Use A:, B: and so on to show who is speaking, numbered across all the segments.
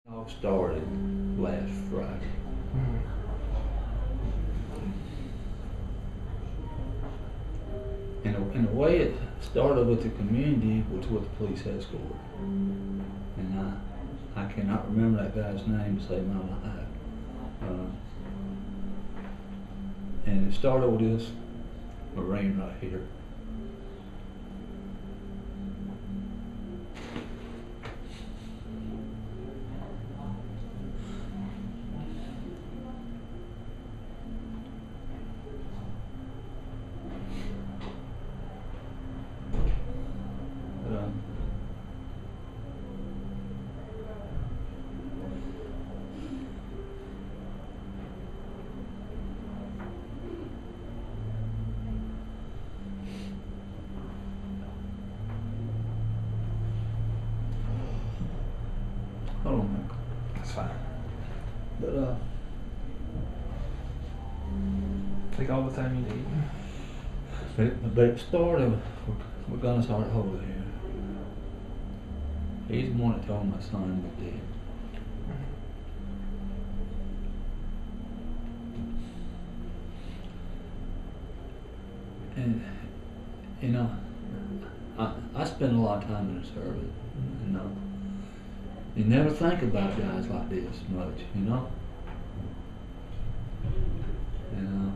A: All started last Friday. In a way, it started with the community, was with the police escort. And I cannot remember that guy's name to save my life. And it started with this Marine right here. Hold on, Michael.
B: That's fine.
A: But
B: Take all the time you need.
A: but it started. We're gonna start over here. He's the one that told my son was dead. And you know, I spend a lot of time in the service. You know, you never think about guys like this much. You know. And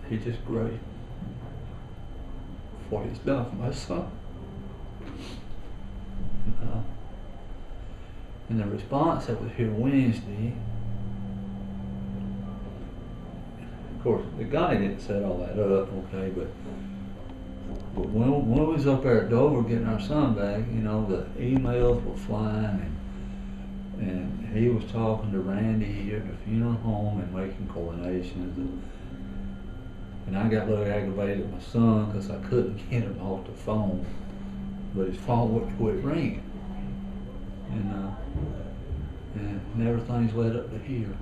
A: he's just great for what he's done for my son. And the response that was here Wednesday, of course, the guy didn't set all that up, okay, but when we was up there at Dover getting our son back, you know, the emails were flying, and he was talking to Randy at the funeral home and making coordinations, and I got a little aggravated at my son because I couldn't get him off the phone, but his phone wouldn't quit ringing. And everything's led up to here.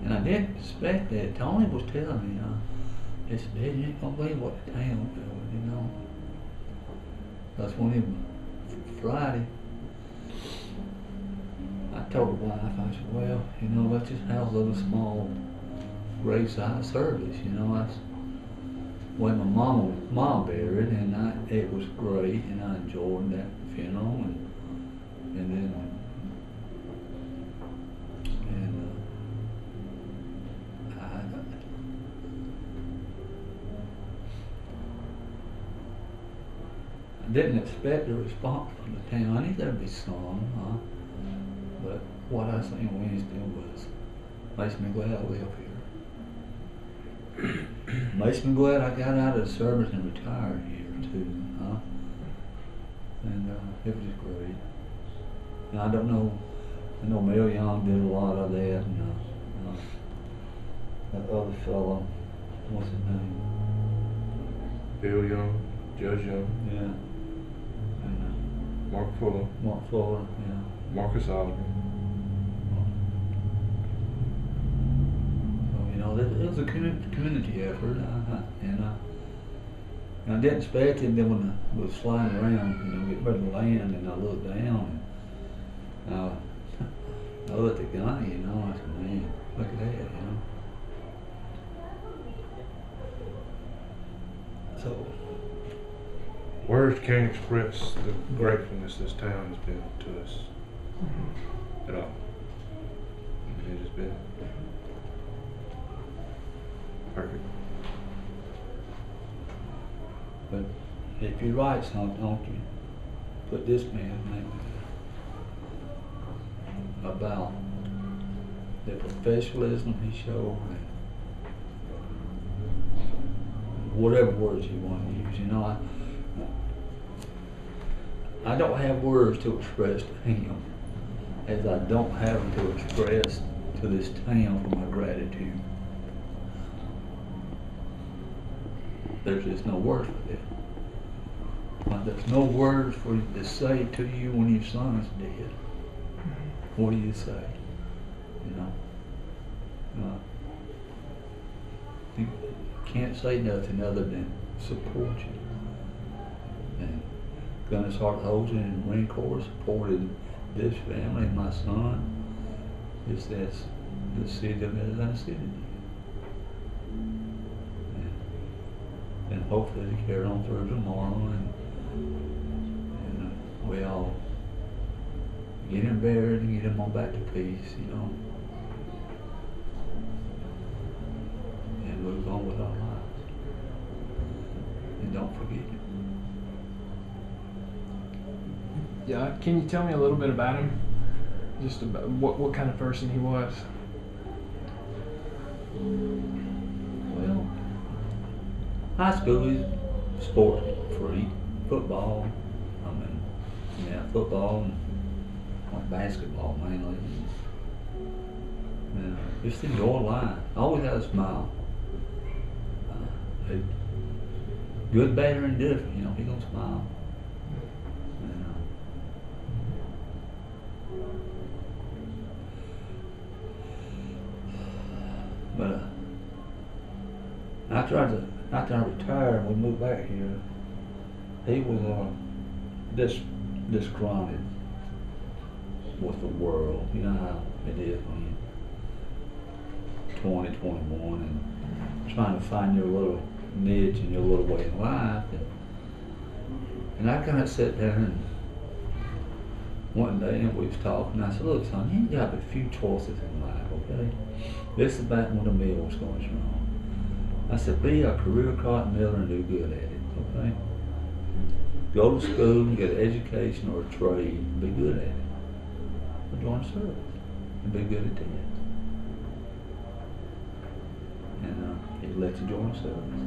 A: And I didn't expect that. Tony was telling me, he said, "Dad, you ain't gonna believe what the town doing, you know." That's when Friday, I told the wife, I said, "Well, you know, let's just have a little small graveside service, you know." That's when my mom buried, and it was great, and I enjoyed that funeral, and then I didn't expect a response from the town. I knew there'd be some, but what I seen Wednesday makes me glad I live here. Makes me glad I got out of the service and retired here too, and it was just great. And I don't know, I know Mel Young did a lot of that, and that other fellow, what's his name?
C: Bill Young, Judge Young,
A: Yeah. And
C: Mark Fuller,
A: yeah.
C: Marcus Oliver.
A: So, you know, it was a community effort, and I didn't expect it. Then when I was flying around, you know, getting ready to land, and I looked down, and I looked at the guy, you know, I said, "Man, look at that," you know. So.
C: Words can't express the gratefulness this town has been to us at all. It has been perfect.
A: But if you write something, don't you put this man's name about the professionalism he showed, and whatever words you want to use. You know, I don't have words to express to him, as I don't have them to express to this town for my gratitude. There's just no words for that. There's no words for you to say to you when your son's dead. What do you say? You know, you can't say nothing other than support you. And Gunner's Heart Holds and the Marine Corps supported this family and my son, just as the city of Atlanta City did. And hopefully they carry on through tomorrow, and we all get him buried and get him on back to peace, you know, and move on with our lives. And don't forget him.
B: Yeah, can you tell me a little bit about him? Just about what kind of person he was?
A: Well, high school, he's sport freak, football. Football and basketball mainly. And just enjoy life. Always had a smile. Good, bad, or indifferent, you know, he gonna smile. But after I retired and we moved back here, he was disgruntled with the world. You know how it is when you're 20, 21 and trying to find your little niche and your little way in life. And I kind of sat there and one day and we was talking, and I said, look son, you got a few choices in life, okay? This is back when the mill was going strong. I said, be a career cotton miller and do good at it, okay? Go to school and get an education or a trade and be good at it. Or join the service and be good at that. And he let you join the service.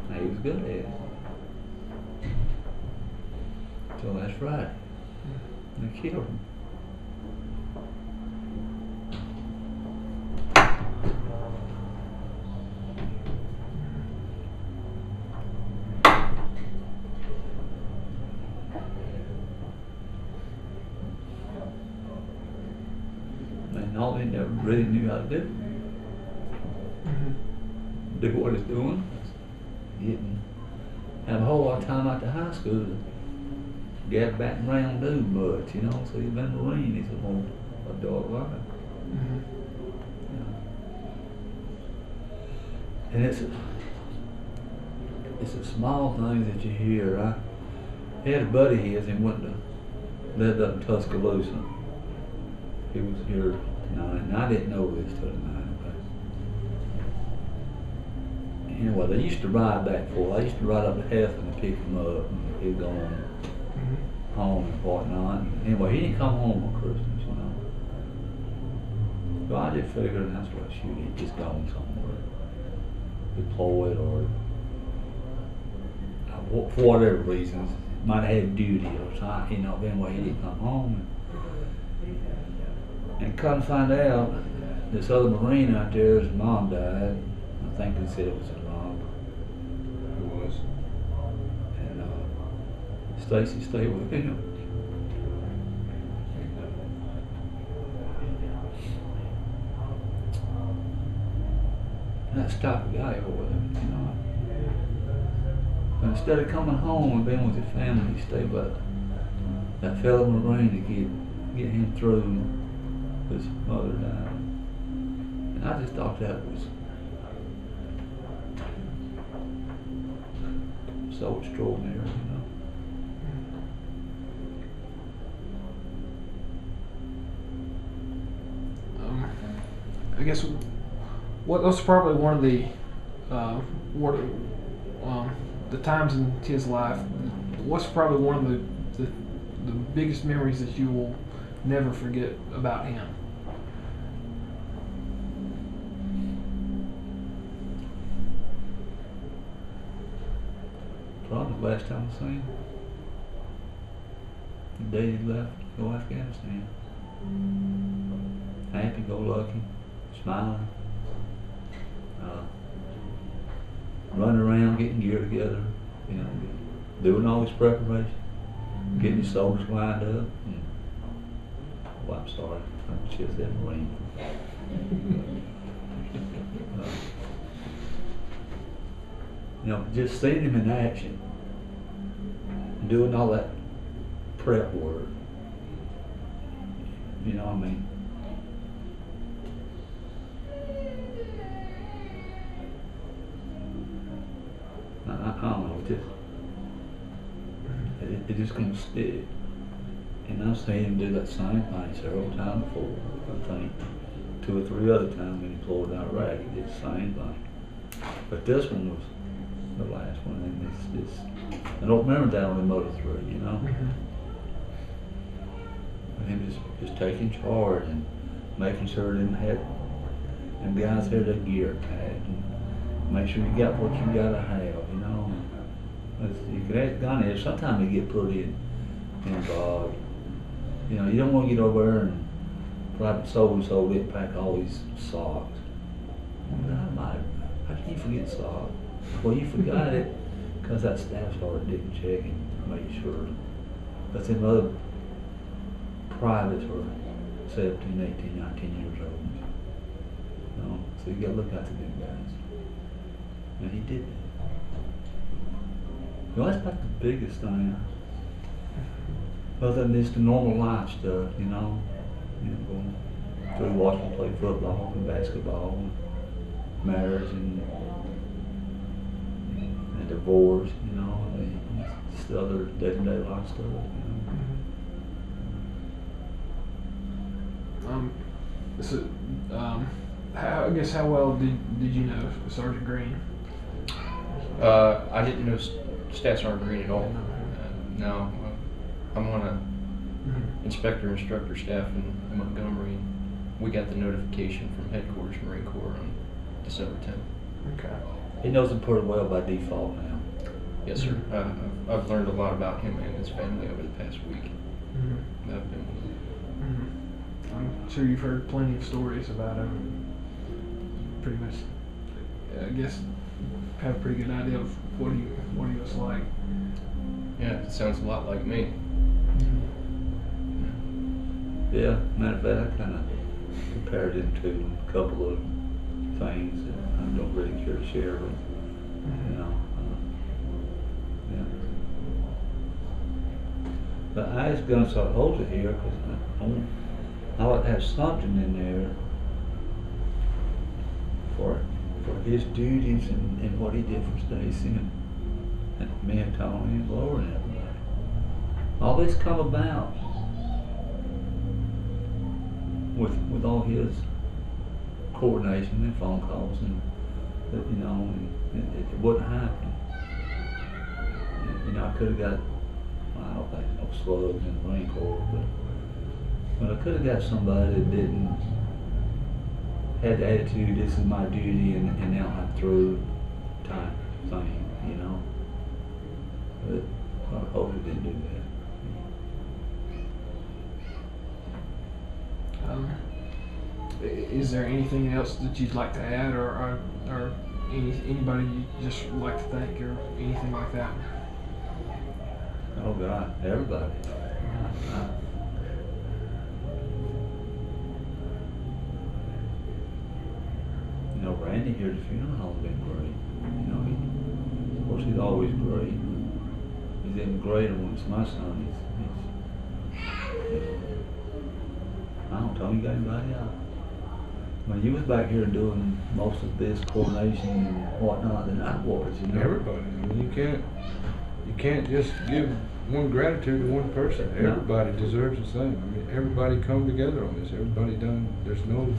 A: And he was good at it. So that's right. And they killed him. All they never really knew how to do. Do what he's doing. Getting have a whole lot of time after high school to get back and around do much, you know. So he's been a Marine, he's a more adult life. And it's a small thing that you hear. I had a buddy of his and went to lived up in Tuscaloosa. He was here tonight, and I didn't know this till tonight. Okay. Anyway, they used to ride back and forth. I used to ride up to Heflin and pick him up, and he'd go on home and whatnot. And anyway, he didn't come home on Christmas, you know. So I just figured that's what shoot, he'd just gone somewhere, deployed or for whatever reasons, might have had duty or something, you know. But anyway, he didn't come home. And come to find out, this other Marine out there, his mom died. I think they said it was his mom.
C: Who was?
A: And Stacy stayed with him. And that's the type of guy he was, you know. But instead of coming home and being with his family, he stayed with that fellow Marine to get him through. His mother died. And I just thought that was so extraordinary, you
B: know. I guess what was probably one of the times in his life. What's probably one of the biggest memories that you will never forget about him?
A: Probably the last time I seen him. The day he left to go Afghanistan. Happy go lucky, smiling, running around getting gear together, you know, doing all his preparation, getting his soldiers lined up. Oh, I'm sorry, I just said Marine. You know, just seeing him in action, doing all that prep work. You know what I mean? I don't know, it just gonna stick. And I've seen him do that same thing several times before. I think 2 or 3 other times when he pulled out rack, he did the same thing. But this one was the last one, and it's I don't remember that on the Moto 3, you know? Him just taking charge and making sure them guys had their gear packed and make sure you got what you gotta have, you know? You could ask Gunny, sometimes they get put involved. You know, you don't want to get over there and private so didn't pack all these socks. How can you forget socks? Well, you forgot it because that staff started digging checking to make sure. But them other privates were 17, 18, 19 years old. You know, so you got to look out for them guys. And he did that. You know, that's about the biggest thing. Other than just the normal life stuff, you know. You know, going through watching play football and basketball and marriage and divorce, you know, and just the other day-to-day life stuff, you
B: know. I guess how well did you know Sergeant Green?
D: I didn't know Staff Sergeant Green at all. No, I'm on a instructor staff in Montgomery. We got the notification from headquarters Marine Corps on December 10th.
B: Okay.
A: He knows him pretty well by default now.
D: Yes, sir. I've learned a lot about him and his family over the past week. I've been with him.
B: I'm sure you've heard plenty of stories about him. Pretty much, I guess, have a pretty good idea of what he was like.
D: Yeah, it sounds a lot like me.
A: Yeah, matter of fact, I kind of compared him to a couple of things that I don't really care to share with, you know. Yeah. But I was going to sort of hold it here because I would have something in there for his duties and what he did for Stacy and me and Tony and Laura and everybody. All this come about with all his coordination and phone calls and you know, and it wouldn't happen. And, you know, I could have got, I don't think no slugs in the Marine Corps, but I could have got somebody that didn't had the attitude, this is my duty, and now I'm through type thing, you know. But I hope it didn't do that.
B: Is there anything else that you'd like to add, or anybody you just like to thank, or anything like that?
A: Oh God, everybody. You know, Randy here at the funeral hall has been great. You know, of course he's always great. He's even greater when it's my son. I don't tell you got anybody out. I mean, you was back here doing most of this coordination and whatnot than I was, you know.
C: Everybody. I mean, you can't just give one gratitude to one person.
A: No.
C: Everybody deserves the same. I mean, everybody come together on this. Everybody done. There's no.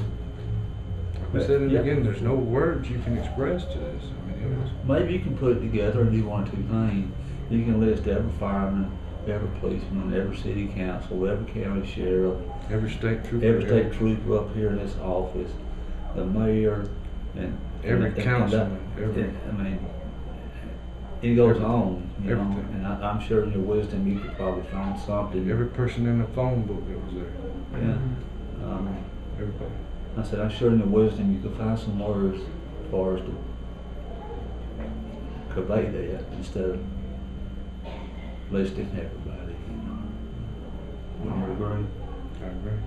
C: Like we said it again. There's no words you can express to this. I mean, it was.
A: Maybe you can put it together and do one or two things. You can list every fireman, every policeman, every city council, every county sheriff,
C: Every state trooper.
A: every state trooper up here in this office, the mayor, and
C: Every councilman.
A: I mean, it goes on, you know.
C: Everything.
A: And I'm sure in your wisdom you could probably find something.
C: Every person in the phone book that was there.
A: Yeah.
C: Everybody.
A: I said, I'm sure in your wisdom you could find some words as far as to convey that instead of listing everybody. You know. Wouldn't you agree?
C: I agree.